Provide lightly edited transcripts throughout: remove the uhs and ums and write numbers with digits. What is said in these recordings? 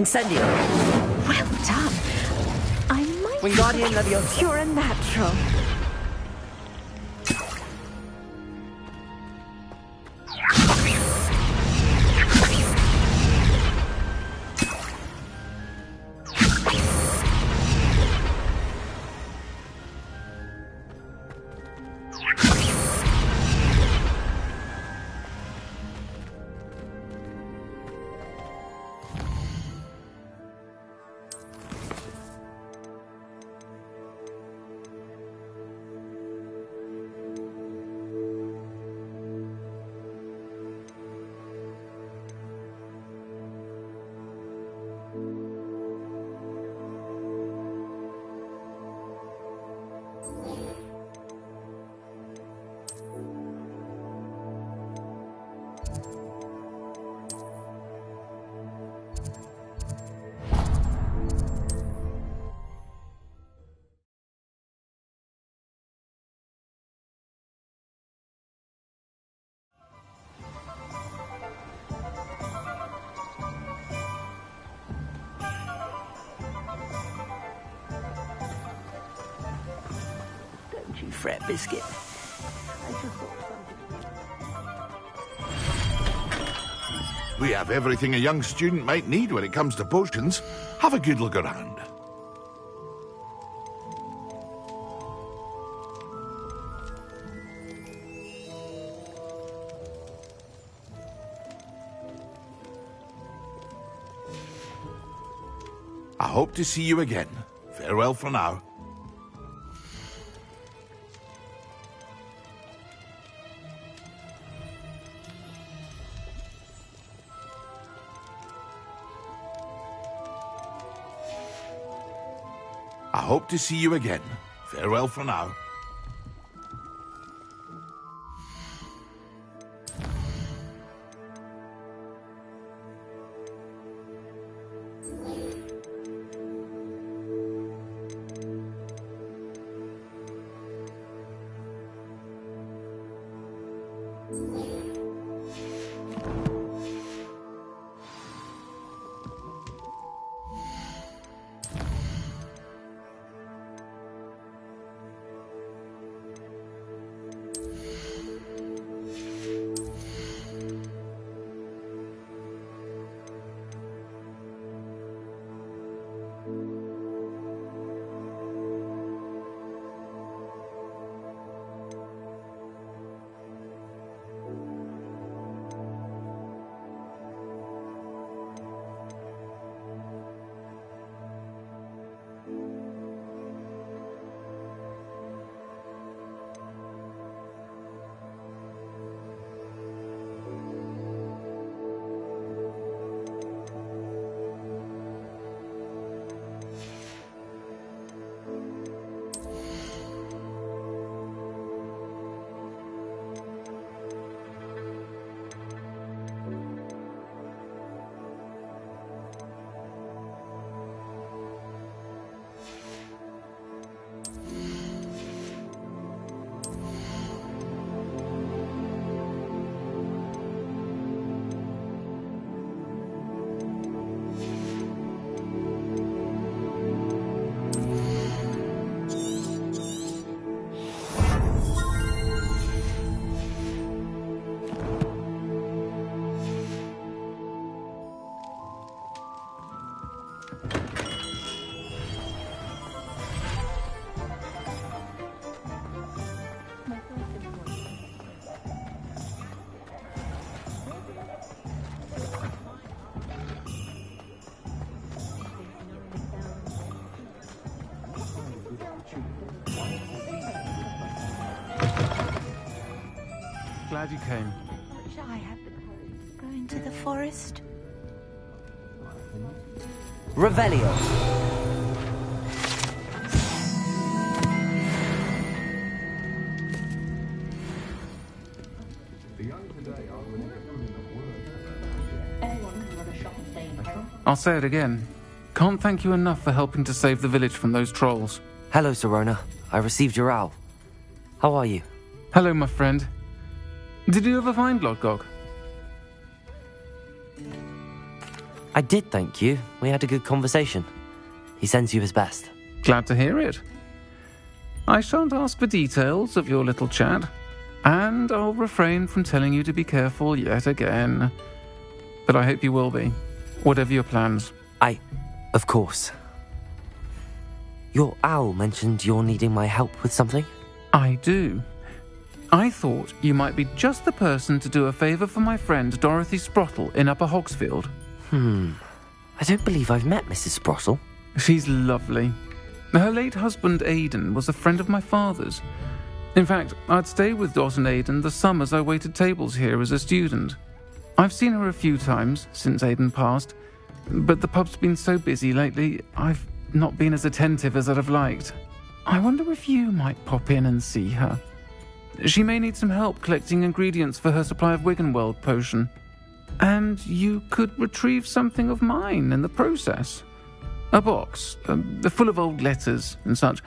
Incendio. Well done. I might Wingardium Leviosa. you're a natural. Don't you fret, Biscuit. I just thought something. We have everything a young student might need when it comes to potions. Have a good look around. I hope to see you again. Farewell for now. I hope to see you again. Farewell for now. Glad you came. Wish I had the courage to go into the forest. Revelio. I'll say it again. Can't thank you enough for helping to save the village from those trolls. Hello, Sirona. I received your owl. How are you? Hello, my friend. Did you ever find Lodgog? I did, thank you. We had a good conversation. He sends you his best. Glad to hear it. I shan't ask for details of your little chat, and I'll refrain from telling you to be careful yet again. But I hope you will be, whatever your plans. Of course. Your owl mentioned you're needing my help with something? I do. I thought you might be just the person to do a favour for my friend Dorothy Sprottle in Upper Hogsfield. I don't believe I've met Mrs. Sprottle. She's lovely. Her late husband Aidan was a friend of my father's. In fact, I'd stay with Dot and Aidan the summers I waited tables here as a student. I've seen her a few times since Aidan passed, but the pub's been so busy lately, I've not been as attentive as I'd have liked. I wonder if you might pop in and see her. She may need some help collecting ingredients for her supply of Wiggenweld potion. And you could retrieve something of mine in the process. A box, full of old letters and such.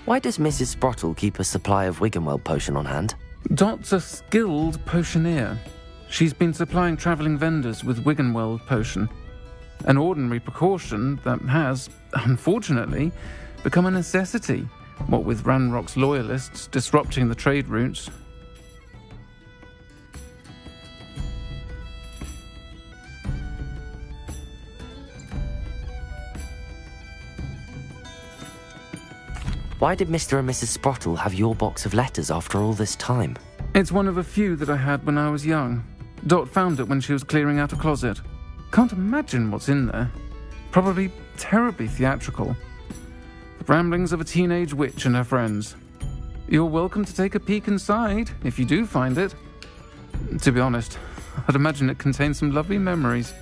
Why does Mrs. Sprottle keep a supply of Wiggenweld potion on hand? Dot's a skilled potioneer. She's been supplying travelling vendors with Wiggenweld potion. An ordinary precaution that has, unfortunately, become a necessity, what with Ranrock's loyalists disrupting the trade routes. Why did Mr. and Mrs. Sprottle have your box of letters after all this time? It's one of a few that I had when I was young. Dot found it when she was clearing out a closet. Can't imagine what's in there. Probably terribly theatrical. The ramblings of a teenage witch and her friends. You're welcome to take a peek inside, if you do find it. To be honest, I'd imagine it contains some lovely memories.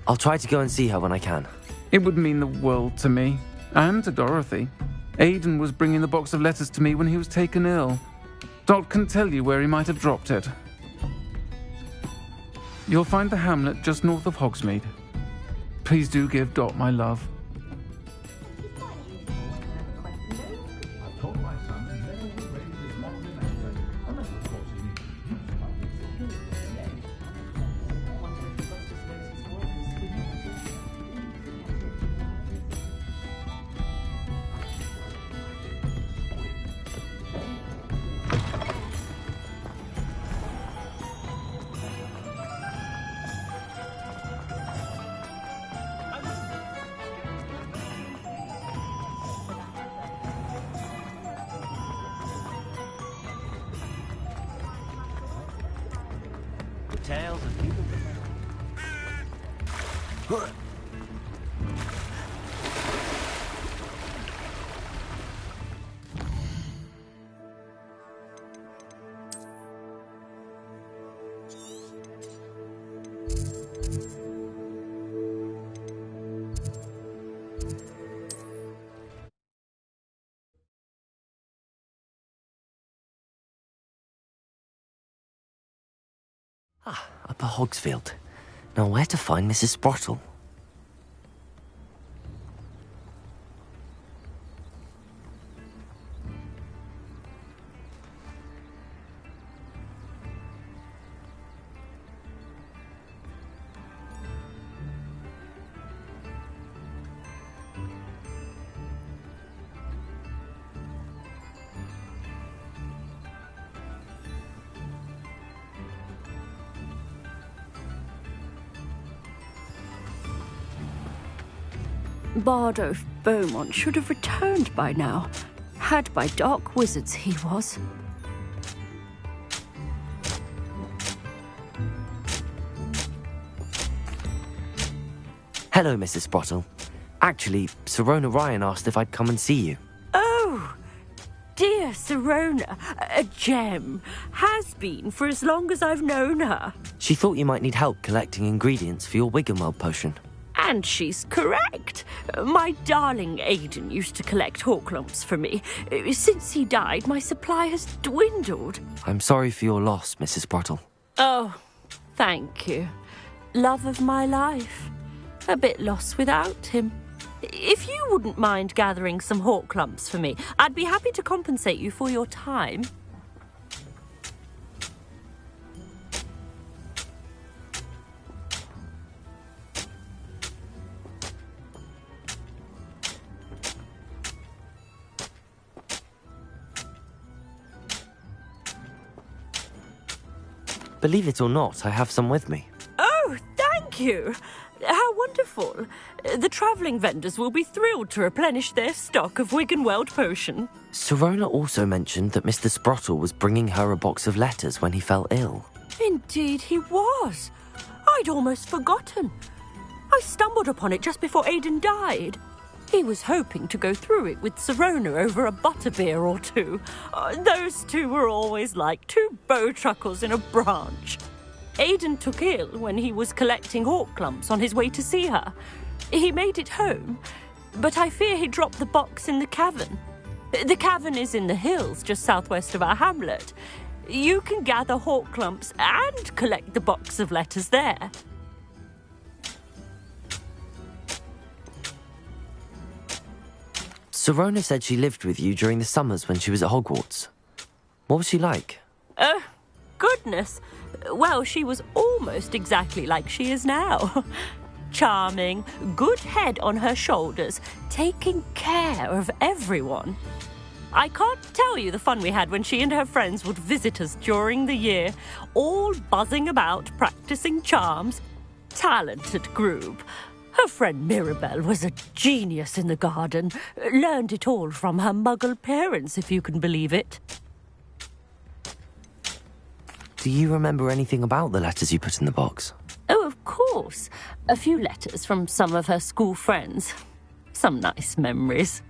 I'll try to go and see her when I can. It would mean the world to me, and to Dorothy. Aidan was bringing the box of letters to me when he was taken ill. Dot can tell you where he might have dropped it. You'll find the hamlet just north of Hogsmeade. Please do give Dot my love. Tales of people. Upper Hogsfield. Now where to find Mrs. Sprottle? Bardolph Beaumont should have returned by now. Had by dark wizards he was. Hello, Mrs. Sprottle. Actually, Sirona Ryan asked if I'd come and see you. Oh, dear Sirona, a gem. Has been for as long as I've known her. She thought you might need help collecting ingredients for your Wiggenweld potion. And she's correct. My darling Aidan used to collect Horklumps for me. Since he died, my supply has dwindled. I'm sorry for your loss, Mrs. Sprottle. Oh, thank you. Love of my life. A bit lost without him. If you wouldn't mind gathering some Horklumps for me, I'd be happy to compensate you for your time. Believe it or not, I have some with me. Oh, thank you. How wonderful. The travelling vendors will be thrilled to replenish their stock of Wiggenweld potion. Sirona also mentioned that Mr. Sprottle was bringing her a box of letters when he fell ill. Indeed he was. I'd almost forgotten. I stumbled upon it just before Aidan died. He was hoping to go through it with Sirona over a butterbeer or two. Those two were always like two bowtruckles in a branch. Aidan took ill when he was collecting Horklumps on his way to see her. He made it home, but I fear he dropped the box in the cavern. The cavern is in the hills just southwest of our hamlet. You can gather Horklumps and collect the box of letters there. Sirona said she lived with you during the summers when she was at Hogwarts. What was she like? Oh, goodness. Well, she was almost exactly like she is now. Charming, good head on her shoulders, taking care of everyone. I can't tell you the fun we had when she and her friends would visit us during the year, all buzzing about, practicing charms. Talented group. Her friend Mirabelle was a genius in the garden. Learned it all from her muggle parents, if you can believe it. Do you remember anything about the letters you put in the box? Oh, of course. A few letters from some of her school friends. Some nice memories.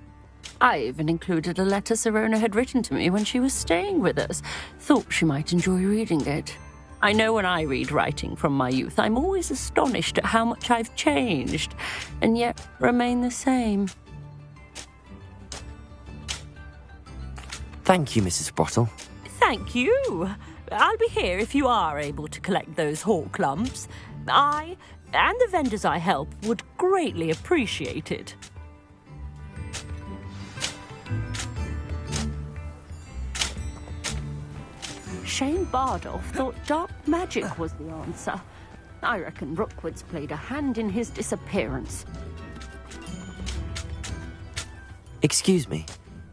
I even included a letter Sirona had written to me when she was staying with us. Thought she might enjoy reading it. I know when I read writing from my youth, I'm always astonished at how much I've changed, and yet remain the same. Thank you, Mrs. Sprottle. Thank you. I'll be here if you are able to collect those Horklumps. I, and the vendors I help, would greatly appreciate it. Shane Bardolph thought dark magic was the answer. I reckon Rookwood's played a hand in his disappearance. Excuse me,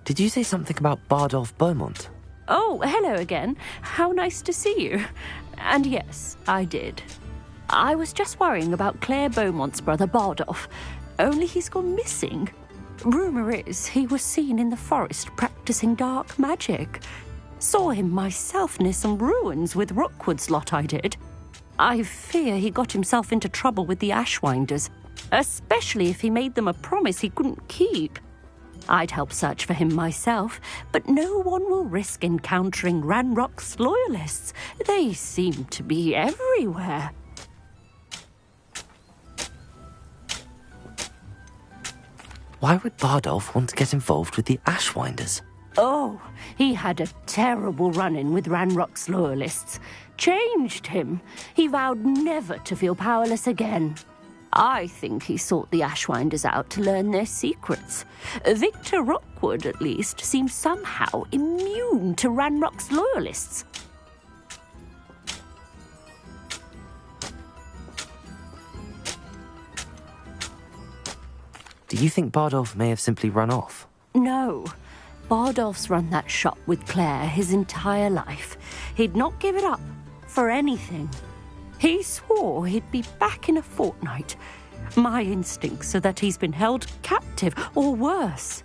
did you say something about Bardolph Beaumont? Oh, hello again. How nice to see you. And yes, I did. I was just worrying about Claire Beaumont's brother Bardolph. Only he's gone missing. Rumour is he was seen in the forest practicing dark magic. Saw him myself near some ruins with Rookwood's lot I did. I fear he got himself into trouble with the Ashwinders, especially if he made them a promise he couldn't keep. I'd help search for him myself, but no one will risk encountering Ranrock's loyalists. They seem to be everywhere. Why would Bardolph want to get involved with the Ashwinders? Oh, he had a terrible run-in with Ranrock's loyalists. Changed him. He vowed never to feel powerless again. I think he sought the Ashwinders out to learn their secrets. Victor Rookwood, at least, seems somehow immune to Ranrock's loyalists. Do you think Bardolph may have simply run off? No. Bardolph's run that shop with Claire his entire life. He'd not give it up for anything. He swore he'd be back in a fortnight. My instincts are that he's been held captive, or worse.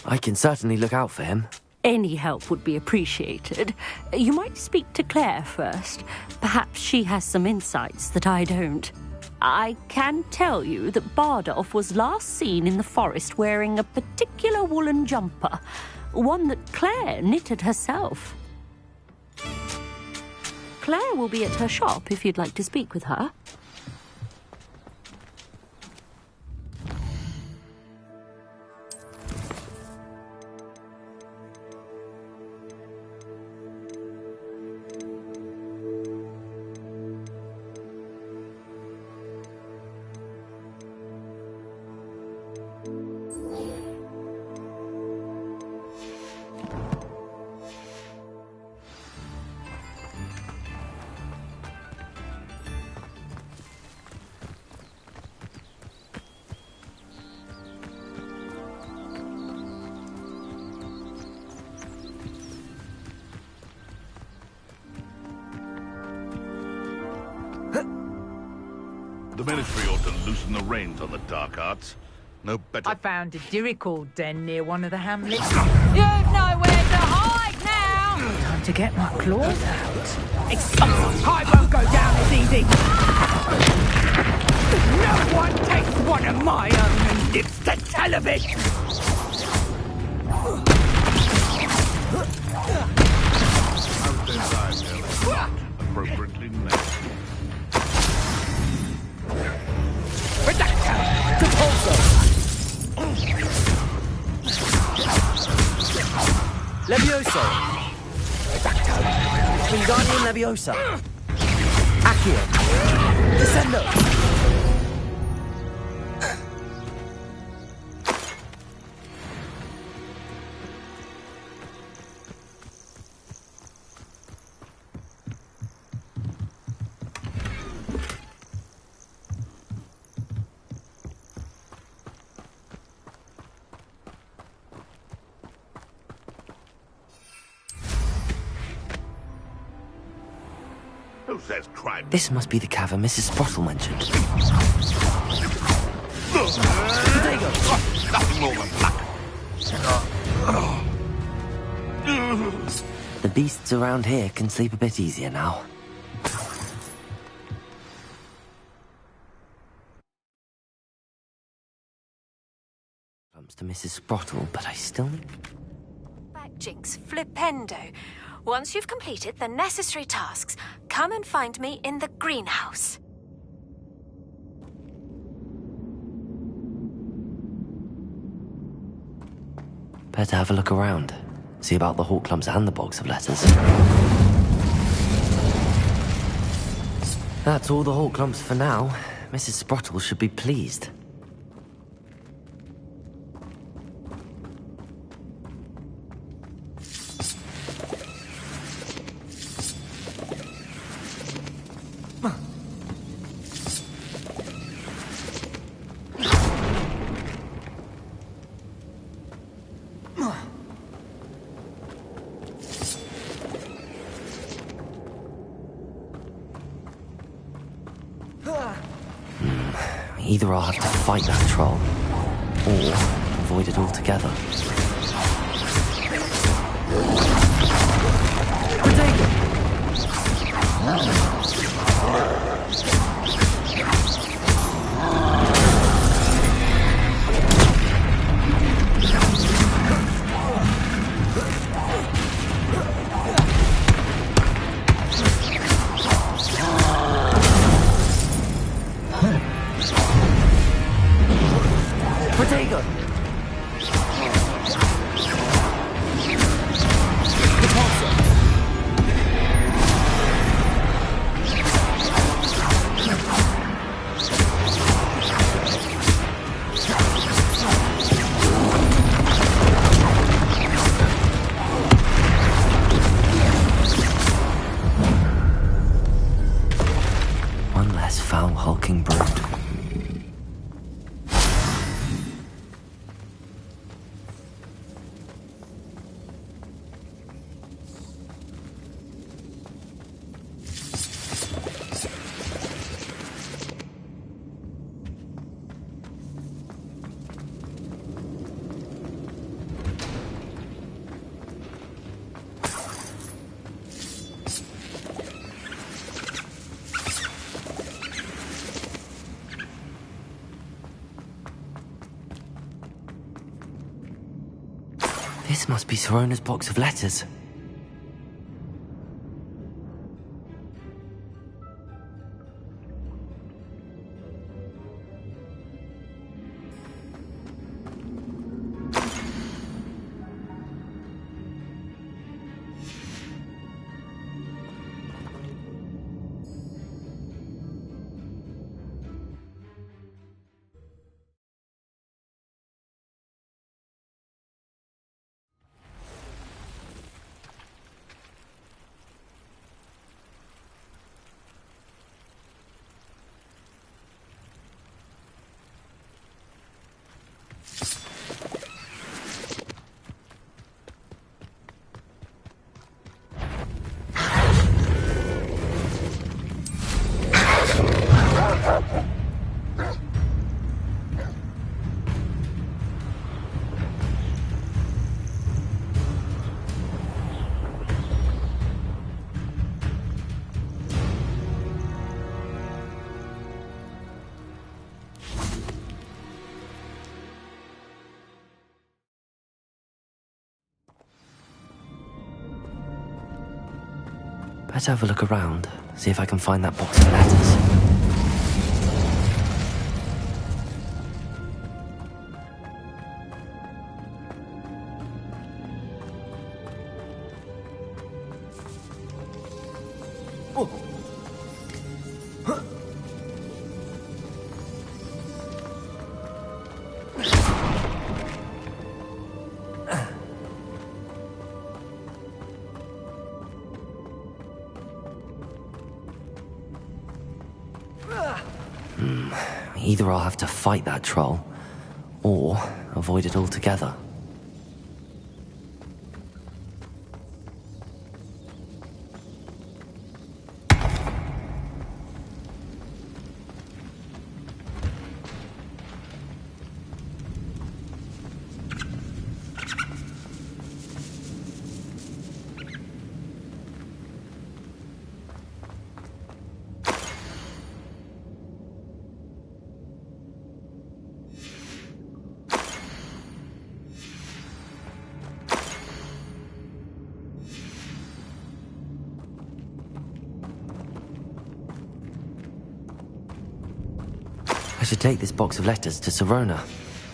I can certainly look out for him. Any help would be appreciated. You might speak to Claire first. Perhaps she has some insights that I don't. I can tell you that Bardolph was last seen in the forest wearing a particular woolen jumper, one that Claire knitted herself. Claire will be at her shop if you'd like to speak with her. The Ministry ought to loosen the reins on the dark arts. No better... I found a dirical den near one of the hamlets. You've nowhere to hide now! Time to get my claws out. I won't go down as easy! No one takes one of my own and lives to tell of it! appropriately named. Levioso! Wingardium Leviosa! Accio! Descendo! Who says crime? This must be the cavern Mrs. Sprottle mentioned. Nothing more than luck. The beasts around here can sleep a bit easier now. Comes to Mrs. Sprottle, but I still need... Back, Jinx, flipendo. Once you've completed the necessary tasks, come and find me in the greenhouse. Better have a look around. See about the hawk clumps and the box of letters. That's all the hawk clumps for now. Mrs. Sprottle should be pleased. Either I'll have to fight that troll, or avoid it altogether. This must be Sorona's box of letters. Better have a look around, see if I can find that box of letters. Either I'll have to fight that troll, or avoid it altogether. I should take this box of letters to Sirona.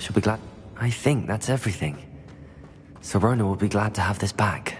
She'll be glad. I think that's everything. Sirona will be glad to have this back.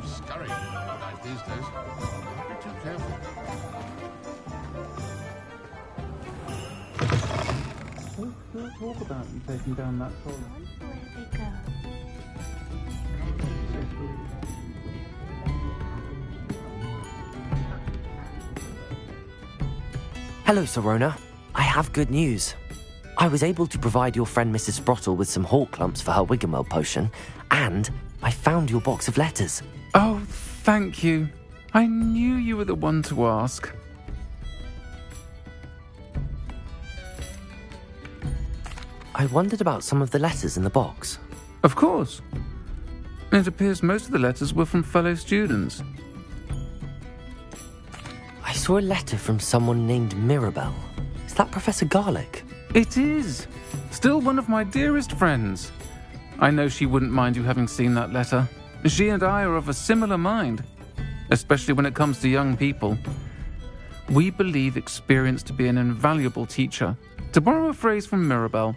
Scurrying like these days. Be too careful. Don't talk about you taking down that trolley. Where they go? Hello, Sirona. I have good news. I was able to provide your friend Mrs. Sprottle with some hawk lumps for her Wiggenweld potion, and I found your box of letters. Oh, thank you. I knew you were the one to ask. I wondered about some of the letters in the box. Of course. It appears most of the letters were from fellow students. I saw a letter from someone named Mirabelle. Is that Professor Garlick? It is. Still one of my dearest friends. I know she wouldn't mind you having seen that letter. She and I are of a similar mind, especially when it comes to young people. We believe experience to be an invaluable teacher. To borrow a phrase from Mirabelle,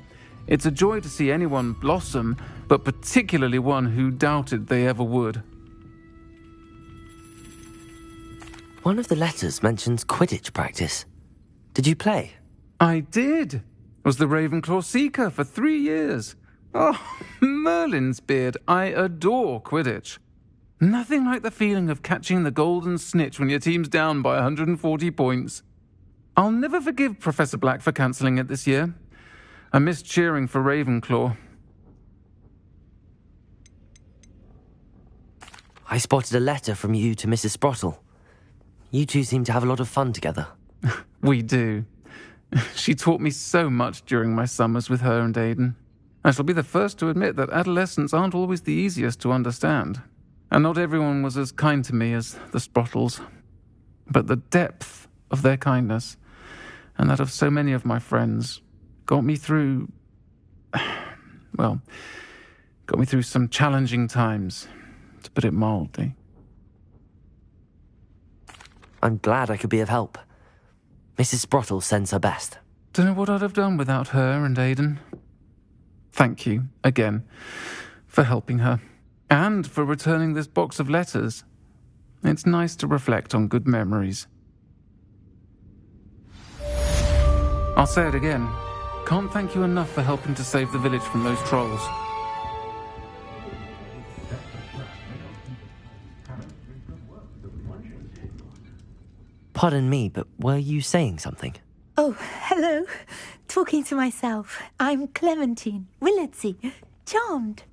it's a joy to see anyone blossom, but particularly one who doubted they ever would. One of the letters mentions Quidditch practice. Did you play? I did. Was the Ravenclaw Seeker for 3 years. Oh, Merlin's beard, I adore Quidditch. Nothing like the feeling of catching the golden snitch when your team's down by 140 points. I'll never forgive Professor Black for cancelling it this year. I missed cheering for Ravenclaw. I spotted a letter from you to Mrs. Sprottle. You two seem to have a lot of fun together. We do. She taught me so much during my summers with her and Aidan. I shall be the first to admit that adolescents aren't always the easiest to understand. And not everyone was as kind to me as the Sprottles. But the depth of their kindness, and that of so many of my friends, got me through some challenging times, to put it mildly. I'm glad I could be of help. Mrs. Sprottle sends her best. Don't know what I'd have done without her and Aidan. Thank you, again, for helping her, and for returning this box of letters. It's nice to reflect on good memories. I'll say it again. Can't thank you enough for helping to save the village from those trolls. Pardon me, but were you saying something? Oh, hello. Talking to myself. I'm Clementine Willardsey. Charmed.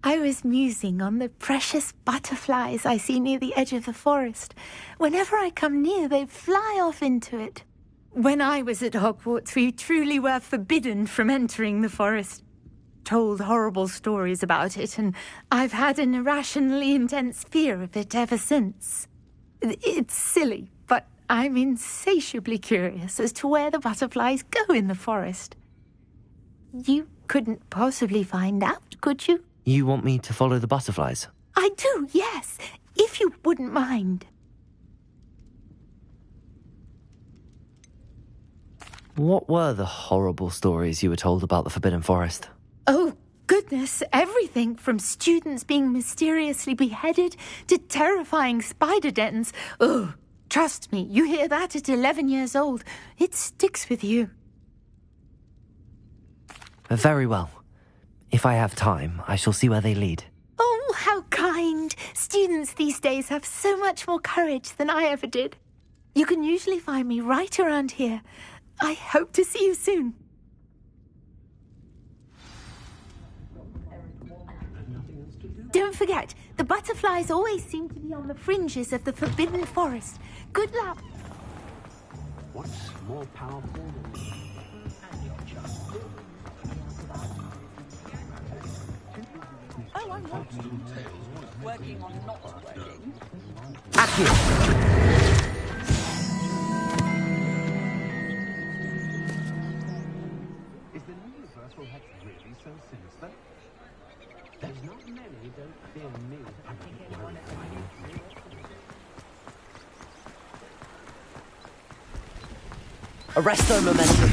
I was musing on the precious butterflies I see near the edge of the forest. Whenever I come near, they fly off into it. When I was at Hogwarts, we truly were forbidden from entering the forest. Told horrible stories about it, and I've had an irrationally intense fear of it ever since. It's silly, but I'm insatiably curious as to where the butterflies go in the forest. You couldn't possibly find out, could you? You want me to follow the butterflies? I do, yes, if you wouldn't mind. What were the horrible stories you were told about the Forbidden Forest? Oh, goodness, everything from students being mysteriously beheaded to terrifying spider dens. Oh, trust me, you hear that at 11 years old. It sticks with you. Very well. If I have time, I shall see where they lead. Oh, how kind. Students these days have so much more courage than I ever did. You can usually find me right around here. I hope to see you soon. Don't forget, the butterflies always seem to be on the fringes of the Forbidden Forest. Good luck. What's more powerful than... Oh, I'm not working on not working. Is the universal hex really so sinister? There's not many don't fear me. Arresto momentum.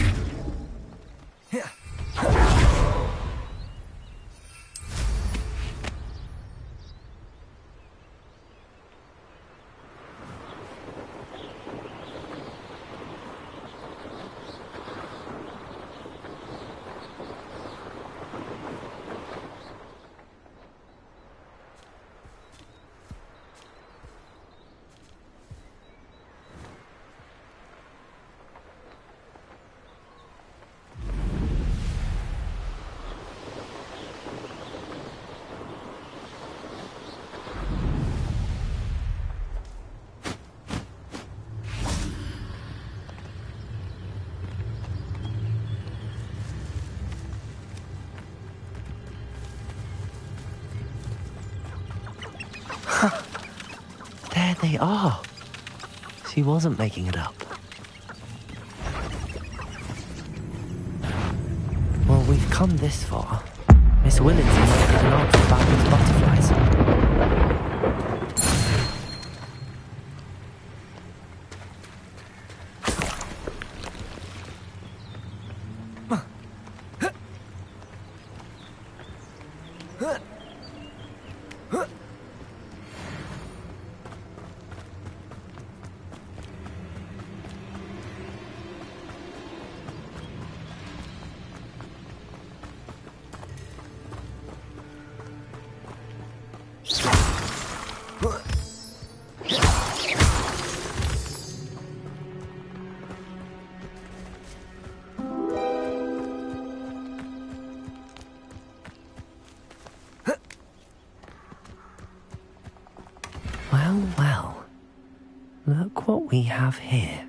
they are. She wasn't making it up. Well, we've come this far. Miss Willits must have an answer about these butterflies. Well, well. Look what we have here.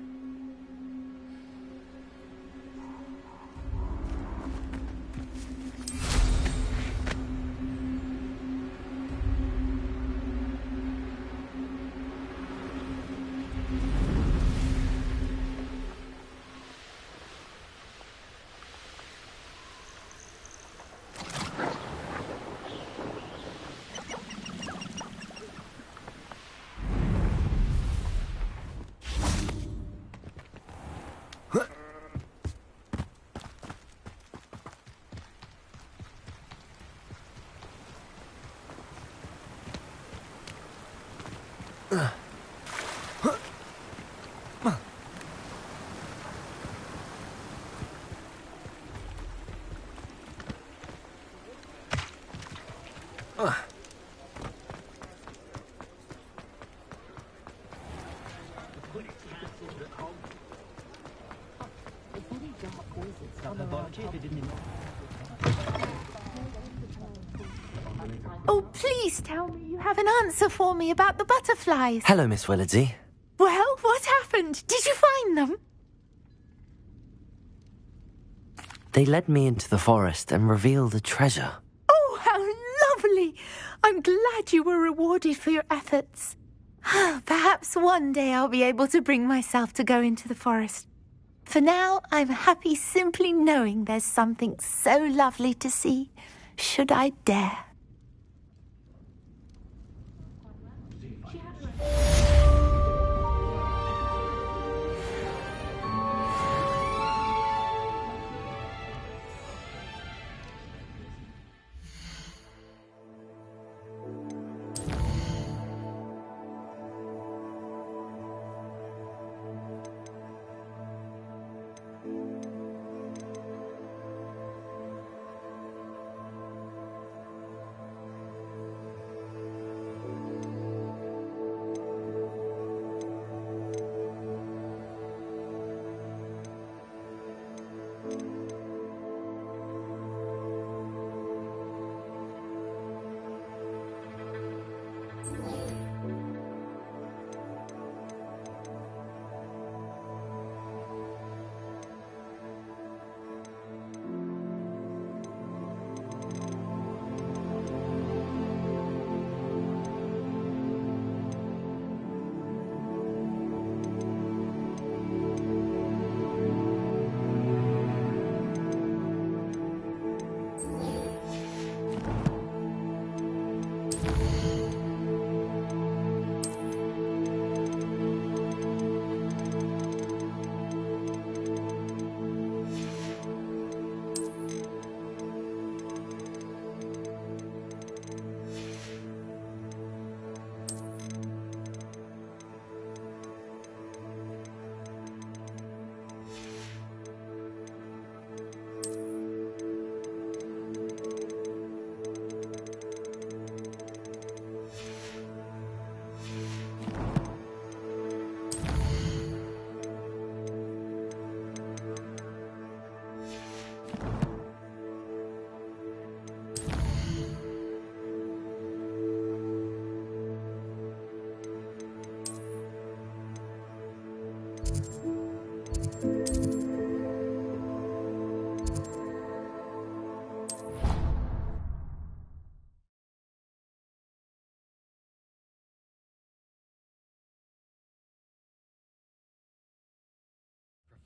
Oh, please tell me you have an answer for me about the butterflies. Hello, Miss Willardsy. Well, what happened? Did you find them? They led me into the forest and revealed a treasure. Oh, how lovely! I'm glad you were rewarded for your efforts. Perhaps one day I'll be able to bring myself to go into the forest. For now, I'm happy simply knowing there's something so lovely to see, should I dare.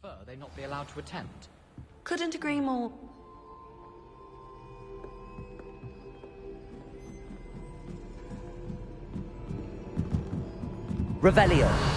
prefer they not be allowed to attend. Couldn't agree more. Revelio.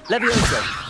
Levioso.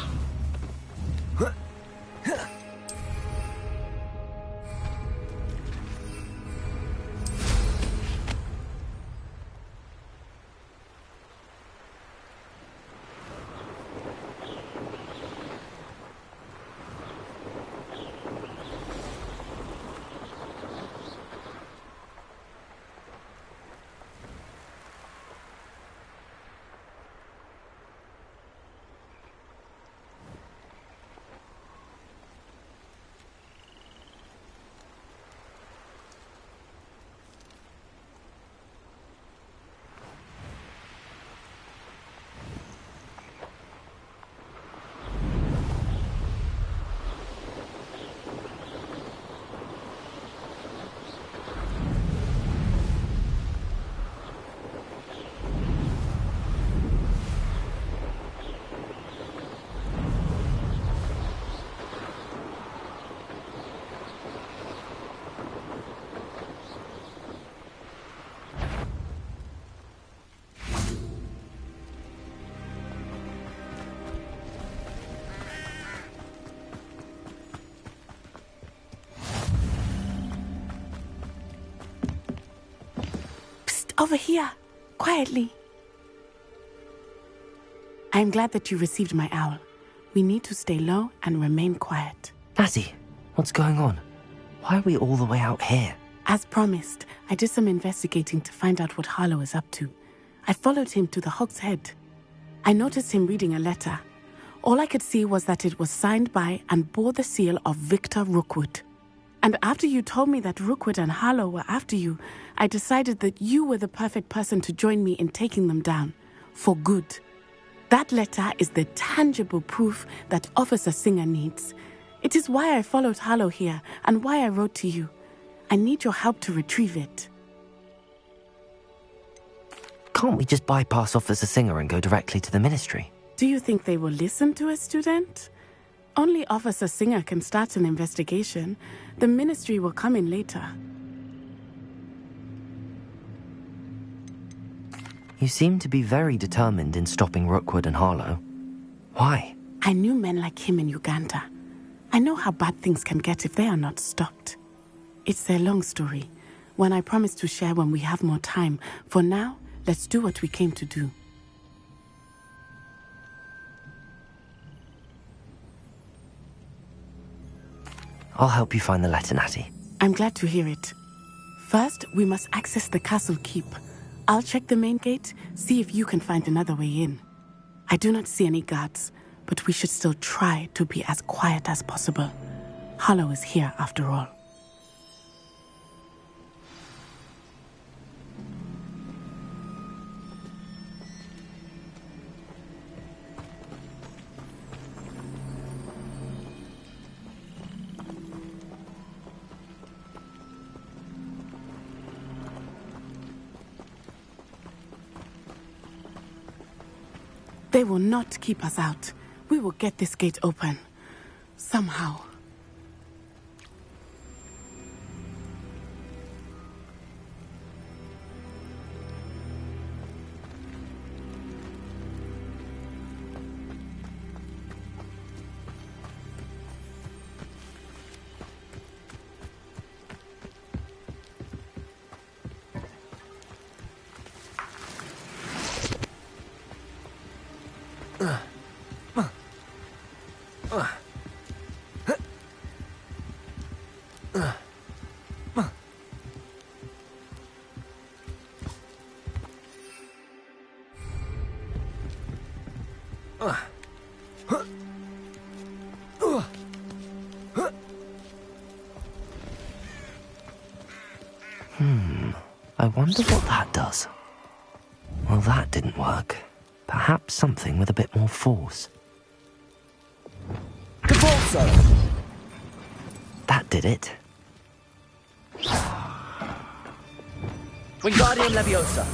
Over here, quietly. I am glad that you received my owl. We need to stay low and remain quiet. Nazzy, what's going on? Why are we all the way out here? As promised, I did some investigating to find out what Harlow is up to. I followed him to the Hog's Head. I noticed him reading a letter. All I could see was that it was signed by and bore the seal of Victor Rookwood. And after you told me that Rookwood and Harlow were after you, I decided that you were the perfect person to join me in taking them down. For good. That letter is the tangible proof that Officer Singer needs. It is why I followed Harlow here and why I wrote to you. I need your help to retrieve it. Can't we just bypass Officer Singer and go directly to the Ministry? Do you think they will listen to a student? Only Officer Singer can start an investigation. The Ministry will come in later. You seem to be very determined in stopping Rookwood and Harlow. Why? I knew men like him in Uganda. I know how bad things can get if they are not stopped. It's a long story, one I promise to share when we have more time. For now, let's do what we came to do. I'll help you find the letter, Natty. I'm glad to hear it. First, we must access the castle keep. I'll check the main gate, see if you can find another way in. I do not see any guards, but we should still try to be as quiet as possible. Harlow is here after all. They will not keep us out. We will get this gate open. Somehow. I wonder what that does. Well, that didn't work. Perhaps something with a bit more force. That did it. Wingardium Leviosa.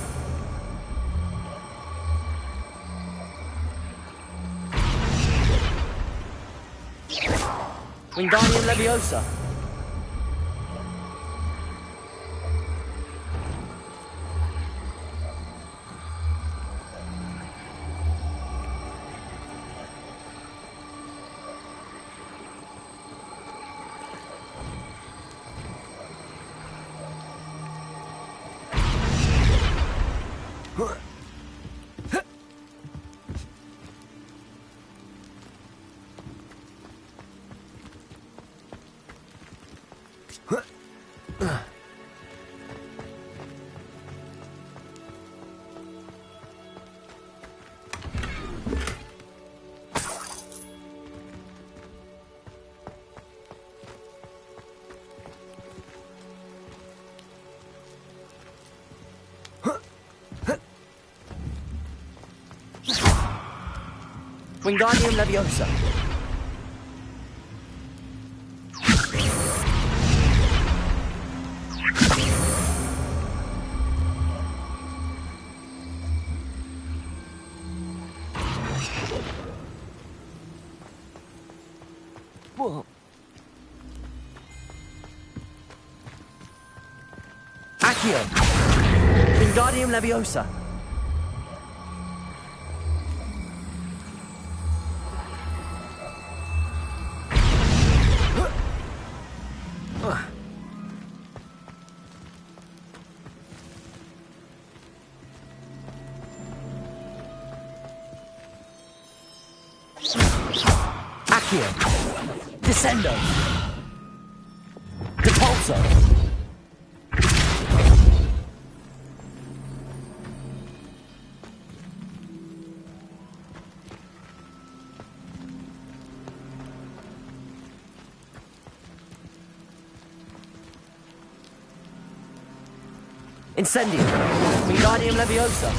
Wingardium Leviosa. Wingardium Leviosa. Accio. Wingardium Leviosa. Accio. Descendo. Depulso. Incendio. Wingardium Leviosa.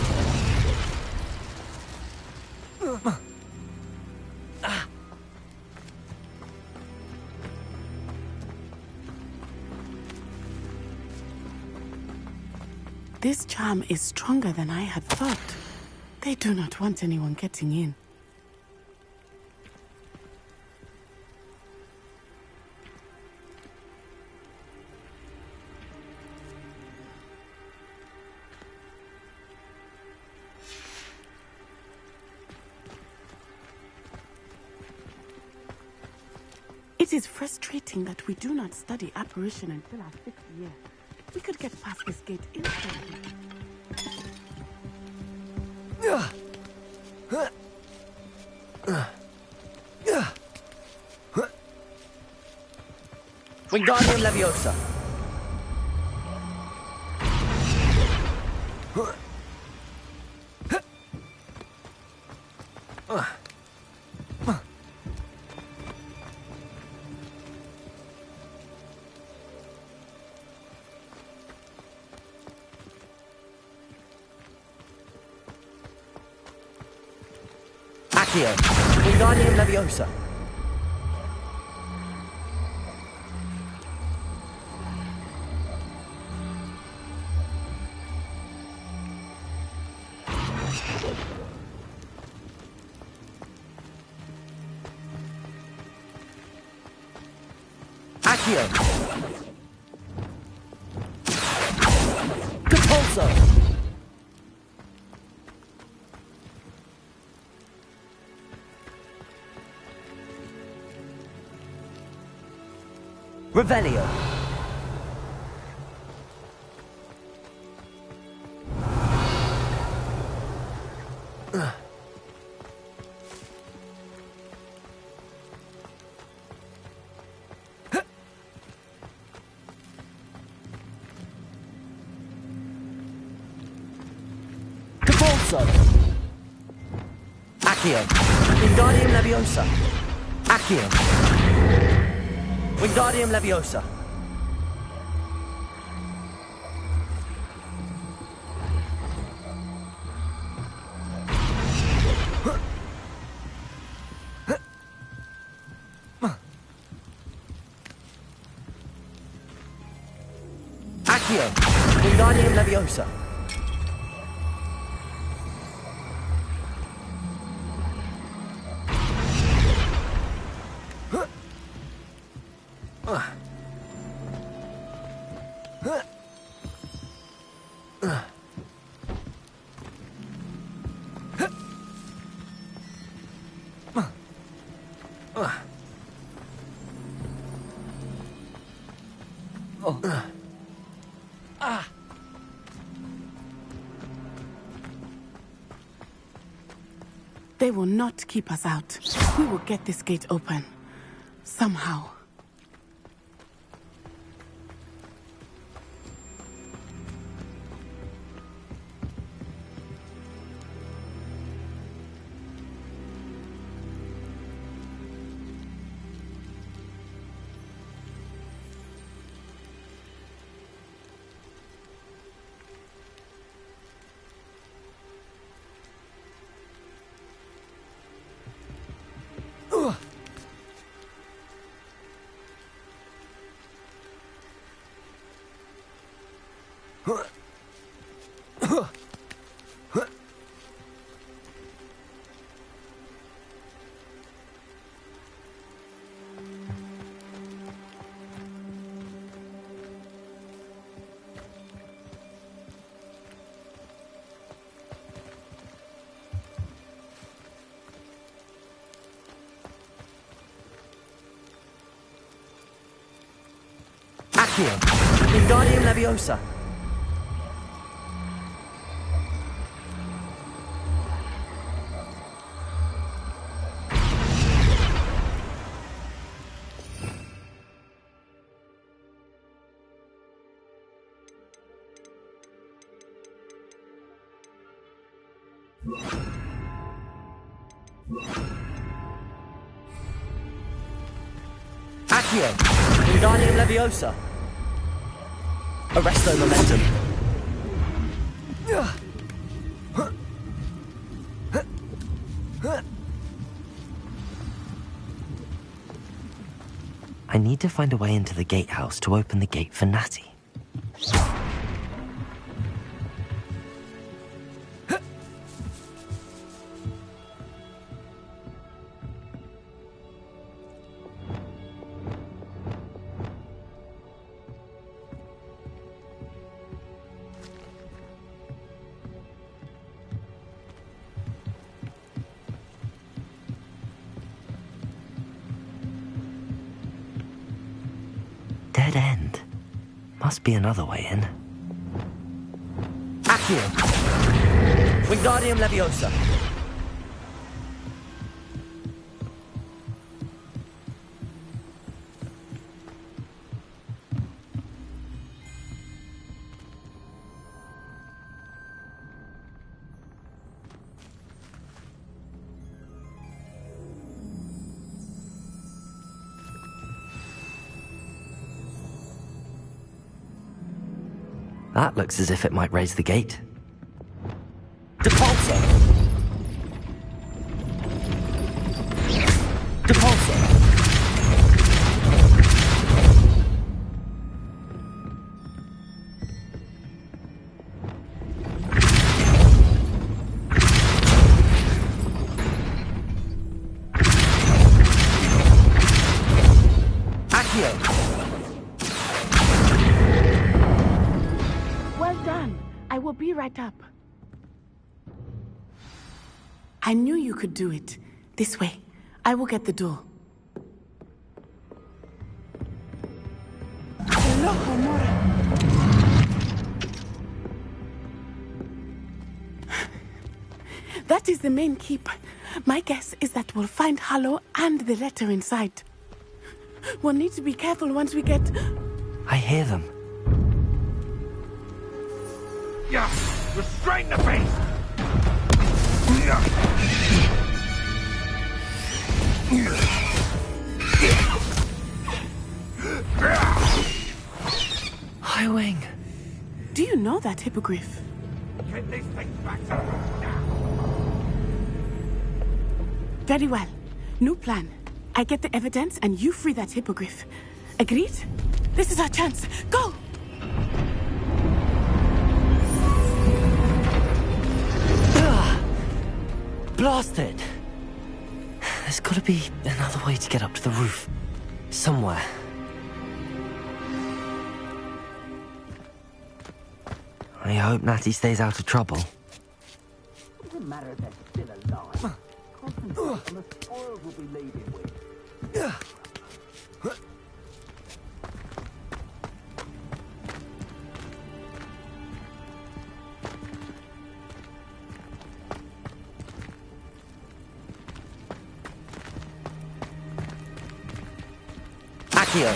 This charm is stronger than I had thought. They do not want anyone getting in. It is frustrating that we do not study apparition until our 6th year. We could get past this gate instantly. Wingardium Leviosa. Accio. Wingardium Leviosa. Accio. Compulso. Revelio. Compulso. Accio. Wingardium Leviosa. Accio. Wingardium Leviosa. Accio. Wingardium Leviosa. They will not keep us out. We will get this gate open. Somehow. Accio. Wingardium Leviosa. Accio. Wingardium Leviosa. Arresto momentum. I need to find a way into the gatehouse to open the gate for Natty. dead end. Must be another way in. Accio. Wingardium Leviosa. That looks as if it might raise the gate. Depulso. Depulso. Accio. Well done. I will be right up. I knew you could do it. This way. I will get the door. Loco, Mora. That is the main keep. My guess is that we'll find Harlow and the letter inside. We'll need to be careful once we get... I hear them. Yeah! Restrain the beast! High Wing. Do you know that hippogriff? Get these things back to now! Very well. New plan. I get the evidence and you free that hippogriff. Agreed? This is our chance. Go! Blasted! There's gotta be another way to get up to the roof. Somewhere. I hope Natty stays out of trouble. It doesn't matter if they're still alive. Concentrate on the spoils we'll be leaving with. Accio.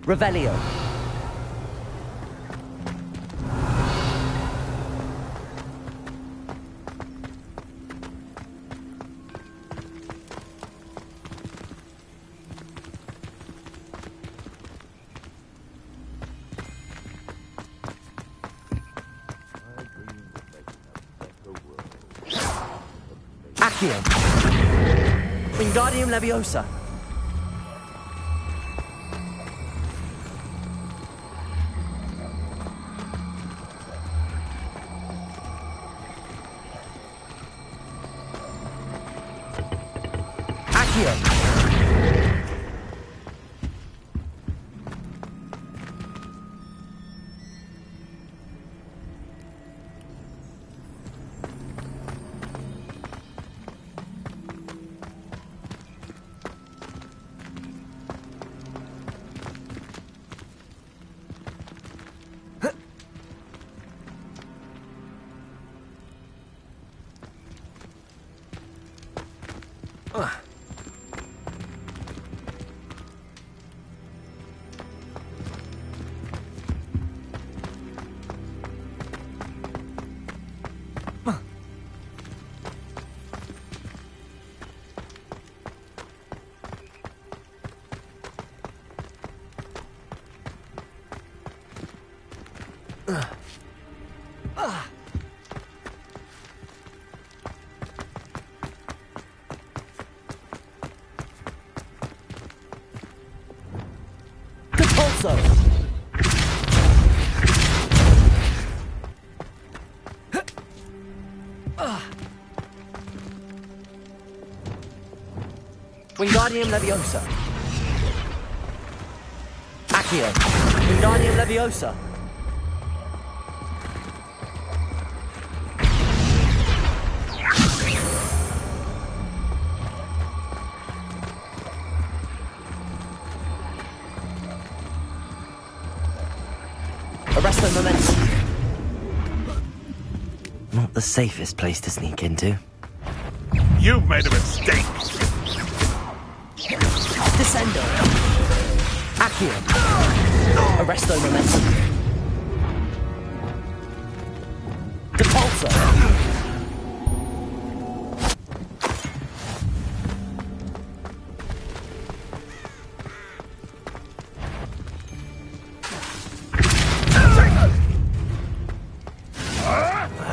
Revelio. Accio. Wingardium Leviosa. Depulso! Wingardium Leviosa. Accio. Wingardium Leviosa. Arresto Momentum. Not the safest place to sneak into. You've made a mistake. Descendo. Accio. Arresto Momentum. Depulso.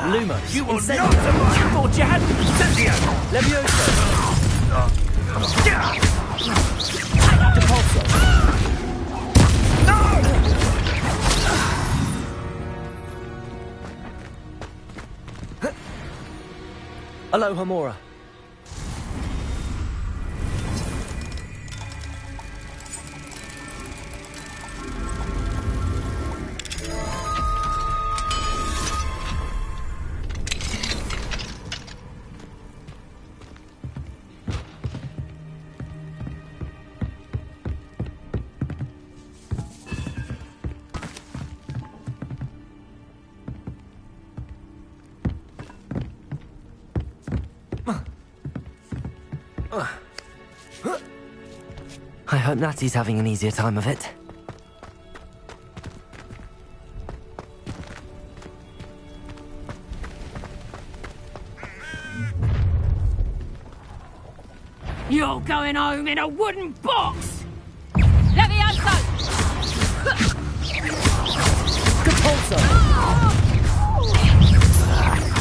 Lumos. You will Incendio. not survive! You thought you had Incendio! Levioso. Depulso. Alohomora. I hope Natty's having an easier time of it. You're going home in a wooden box! Levioso! Depulso.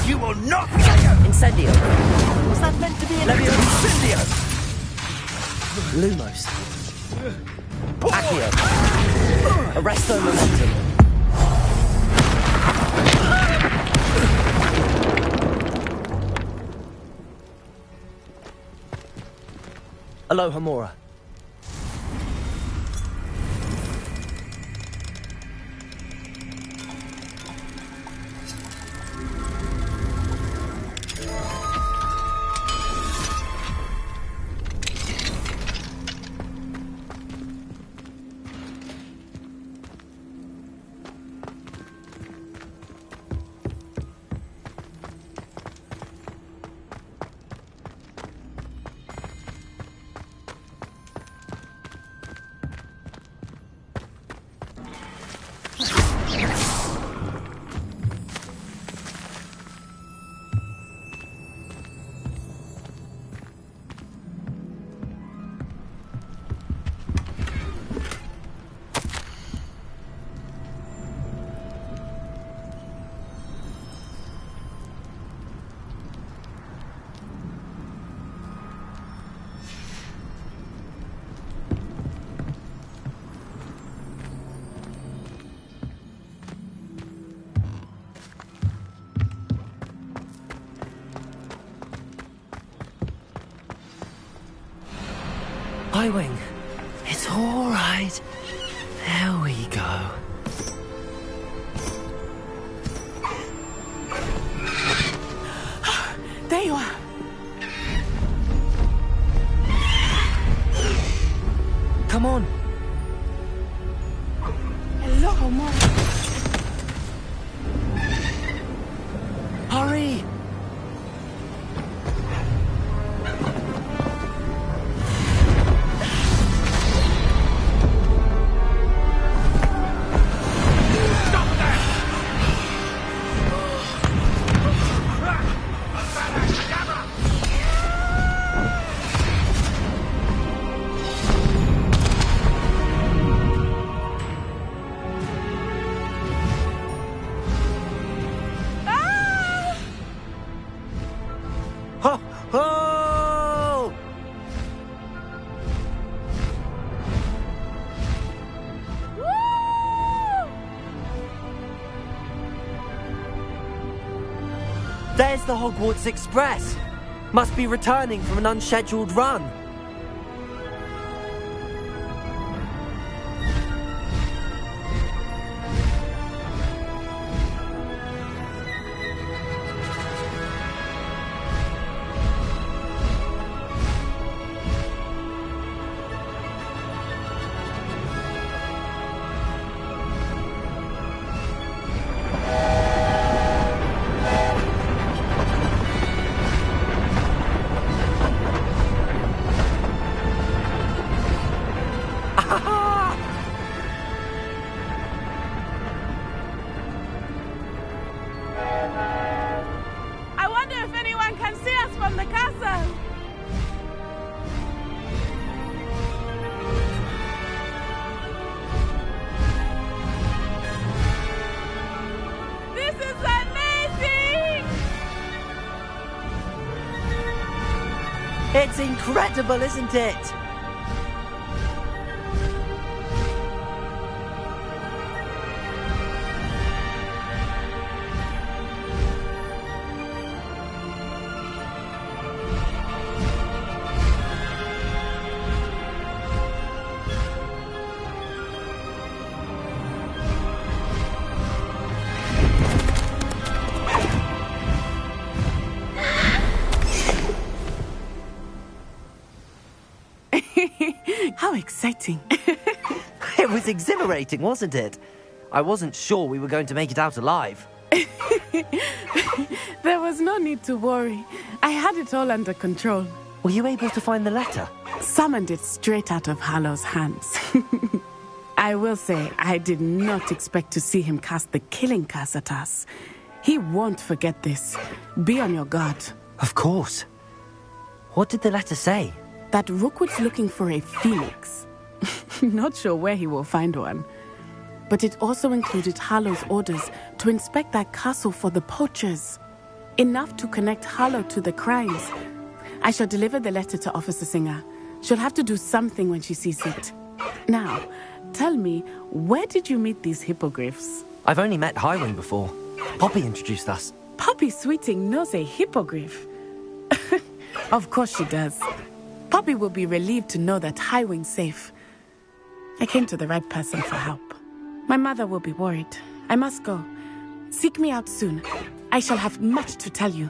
You will not Incendio. Was that meant to be an Leviosa! Incendio! Lumos. Accio. Arresto Momentum. Alohomora. Highwing. It's all right. There we go. There you are. Come on. Hello, Mom. Hurry. Ho, ho! Woo! There's the Hogwarts Express. Must be returning from an unscheduled run. I wonder if anyone can see us from the castle. This is amazing! It's incredible, isn't it? How exciting. It was exhilarating, wasn't it? I wasn't sure we were going to make it out alive. There was no need to worry. I had it all under control. Were you able to find the letter? Summoned it straight out of Harlow's hands. I will say, I did not expect to see him cast the killing curse at us. He won't forget this. Be on your guard. Of course. What did the letter say? That Rookwood's looking for a phoenix. Not sure where he will find one. But it also included Harlow's orders to inspect that castle for the poachers. Enough to connect Harlow to the crimes. I shall deliver the letter to Officer Singer. She'll have to do something when she sees it. Now, tell me, where did you meet these hippogriffs? I've only met Highwing before. Poppy introduced us. Poppy Sweeting knows a hippogriff. Of course she does. Poppy will be relieved to know that Highwing's safe. I came to the right person for help. My mother will be worried. I must go. Seek me out soon. I shall have much to tell you.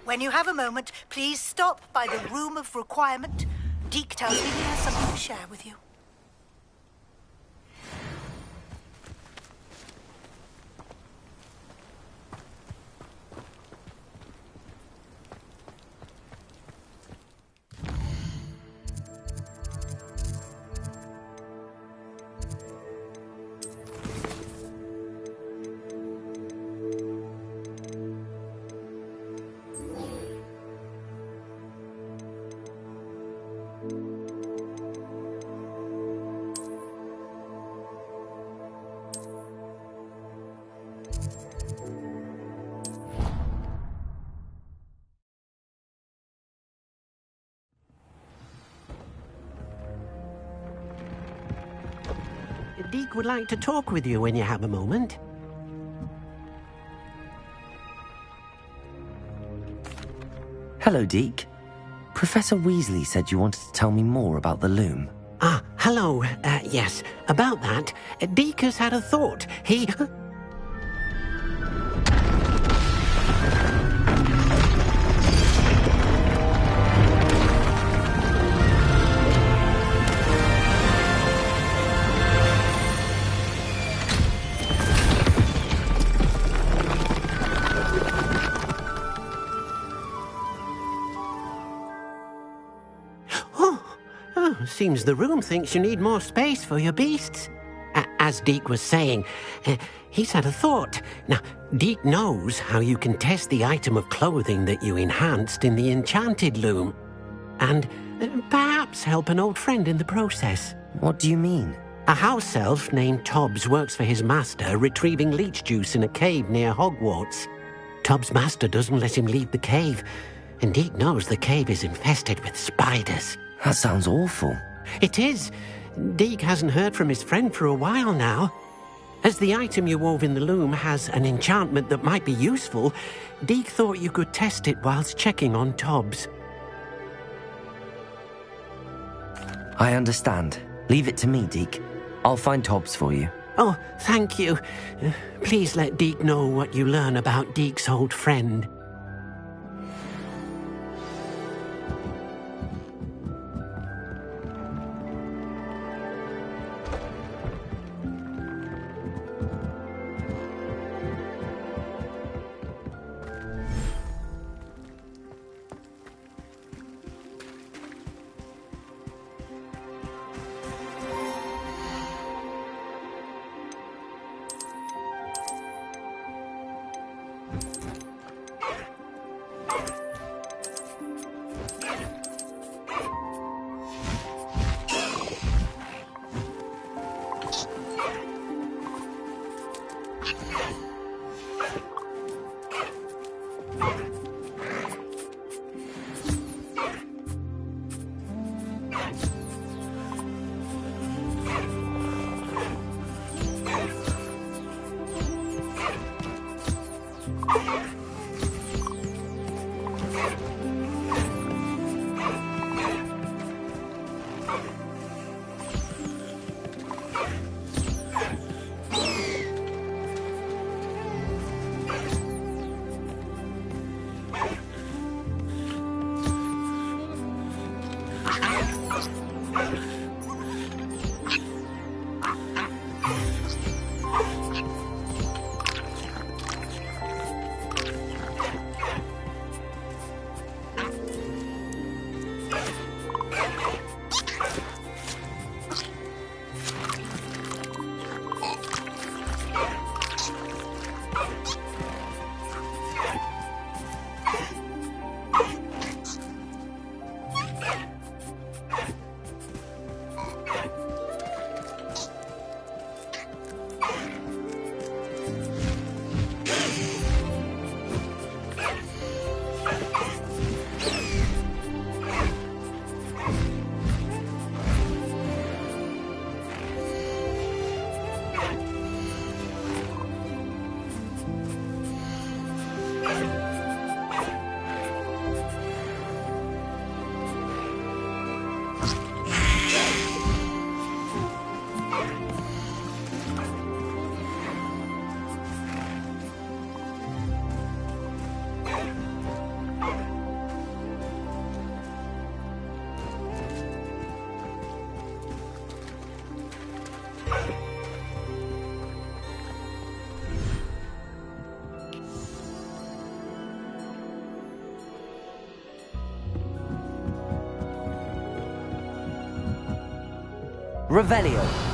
When you have a moment, please stop by the Room of Requirement. Deke tells me he has something to share with you. Deke would like to talk with you when you have a moment. Hello, Deke. Professor Weasley said you wanted to tell me more about the loom. Ah, hello. Yes, about that. Deke has had a thought. He... Seems the room thinks you need more space for your beasts. as Deke was saying, he's had a thought. Now, Deke knows how you can test the item of clothing that you enhanced in the enchanted loom. And perhaps help an old friend in the process. What do you mean? A house elf named Tobbs works for his master, retrieving leech juice in a cave near Hogwarts. Tobbs' master doesn't let him leave the cave, and Deke knows the cave is infested with spiders. That sounds awful. It is. Deke hasn't heard from his friend for a while now. As the item you wove in the loom has an enchantment that might be useful, Deke thought you could test it whilst checking on Tobbs. I understand. Leave it to me, Deke. I'll find Tobbs for you. Oh, thank you. Please let Deke know what you learn about Deke's old friend. Revelio.